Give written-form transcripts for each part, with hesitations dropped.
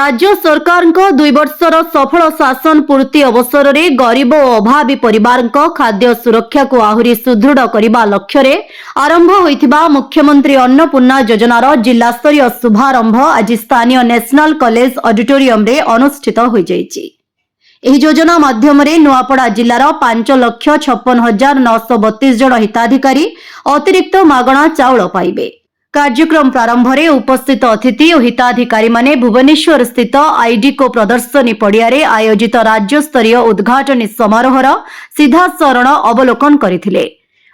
राज्य सरकार 2 वर्षर सफल शासन पूर्ति अवसर में गरीब और अभावी परिवार खाद्य सुरक्षा को आहुरी सुदृढ़ करने लक्ष्य आरंभ होइथिबा मुख्यमंत्री अन्नपूर्णा योजनार जिला स्तरीय शुभारंभ आज स्थानीय नेशनल कॉलेज ऑडिटोरियम रे अनुष्ठित हो जाइछि। एही योजना माध्यम नुआपड़ा जिलार 5,56,932 जन हिताधिकारी अतिरिक्त मागणा चाउल पाइबे। कार्यक्रम प्रारंभ में उपस्थित अतिथि और हिताधिकारी माने भुवनेश्वर स्थित आईडीको प्रदर्शनी पड़िया आयोजित राज्य स्तरीय उद्घाटनी समारोहर सीधा सरण अवलोकन करथिले।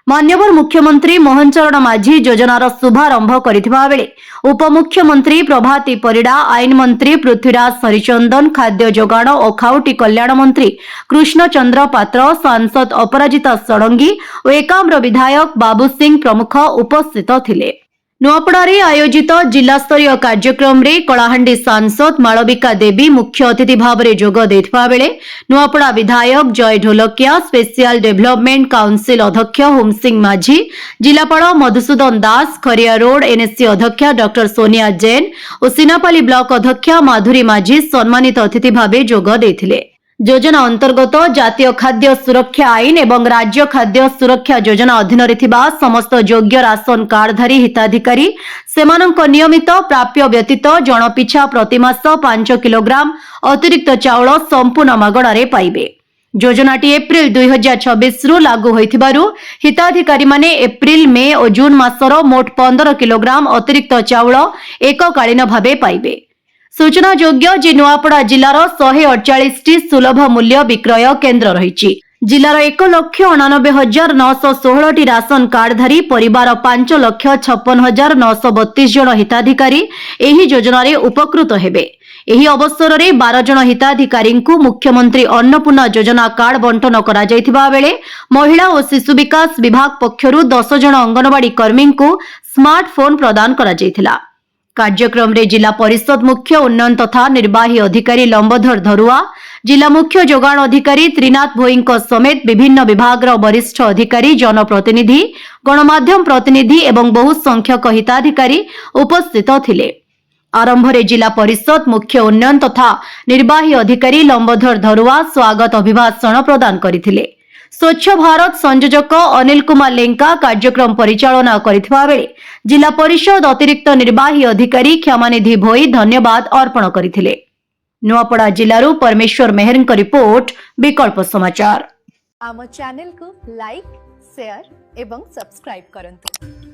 मान्यवर मुख्यमंत्री मोहन चरण माझी योजनार शुभारंभ करथिबा बेले उपमुख्यमंत्री प्रभाती परिडा, आईन मंत्री पृथ्वीराज हरिचंदन, खाद्य जोगाण और खाउटी कल्याण मंत्री कृष्णचंद्र पात्र, सांसद अपराजिता षडंगी और एकाम्र विधायक बाबू सिंह प्रमुख उपस्थित थिले। नुआपड़ारे आयोजित जिला स्तरीय कार्यक्रम रे कलाहांडी सांसद मालविका देवी मुख्य अतिथि भाव में जोग देथिबा बेले नुआपड़ा विधायक जय ढोलकिया, स्पेशल डेवलपमेंट काउंसिल अध्यक्ष होम सिंह माझी, जिलापाल मधुसूदन दास, खरिया रोड एनएससी अध्यक्ष डॉक्टर सोनिया जैन और सिनापाली ब्लॉक अध्यक्ष माधुरी माझी सम्मानित अतिथि भाव जोग देथिले। योजना अंतर्गत जातीय खाद्य सुरक्षा आईन एवं राज्य खाद्य सुरक्षा योजना अधीन समस्त योग्य राशन कार्डधारी हिताधिकारी सेमानंक नियमित प्राप्य व्यतीत जनपिछा प्रतिमास 5 किलोग्राम अतिरिक्त चाउल संपूर्ण मागणारे पाइबे। योजनाटी एप्रिल 2026 रु लागू होइथिबारु हिताधिकारी माने एप्रिल, मे और जून मासर मोट 15 किलोग्राम अतिरिक्त चाउल एककालीन भावे पाइबे। सूचना योग्य जे नुआपड़ा जिलार 148 सुलभ मूल्य विक्रय केन्द्र रही। जिलार 1,89,916 राशन कार्डधारी परिवार 5,56,932 जन हिताधिकारी एही योजना उपकृत हेबे। एही अवसर में 12 जन हिताधिकारी मुख्यमंत्री अन्नपूर्णा योजना कार्ड बंटन करा जायथिबा बेले महिला और शिशु विकास विभाग पक्षरु 10 जन अंगनवाड़ी कर्मी को स्मार्टफोन प्रदान करा जायथिला। कार्यक्रम रे जिला परिषद मुख्य उन्नयन तथा निर्वाही अधिकारी लंबोधर धरुआ, जिला मुख्य जोगाण अधिकारी त्रिनाथ भोईंको समेत विभिन्न विभाग वरिष्ठ अधिकारी, जनप्रतिनिधि, गणमाध्यम प्रतिनिधि एवं बहु संख्यक हिताधिकारी उपस्थित थिले। आरंभ रे जिला परिषद मुख्य उन्नयन तथा निर्वाही अधिकारी लंबोधर धरुआ स्वागत अभिभाषण प्रदान करथिले। स्वच्छ भारत संयोजक अनिल कुमार लेंका कार्यक्रम परिचालना करथिबा बेले जिला परिषद अतिरिक्त निर्वाही अधिकारी क्षमानिधि भोई धन्यवाद अर्पण करथिले। नुआपड़ा जिल्लारू परमेश्वर मेहरଙ୍କ रिपोर्ट विकल्प समाचार। आम चैनल को लाइक, शेयर एवं सब्सक्राइब करंतु।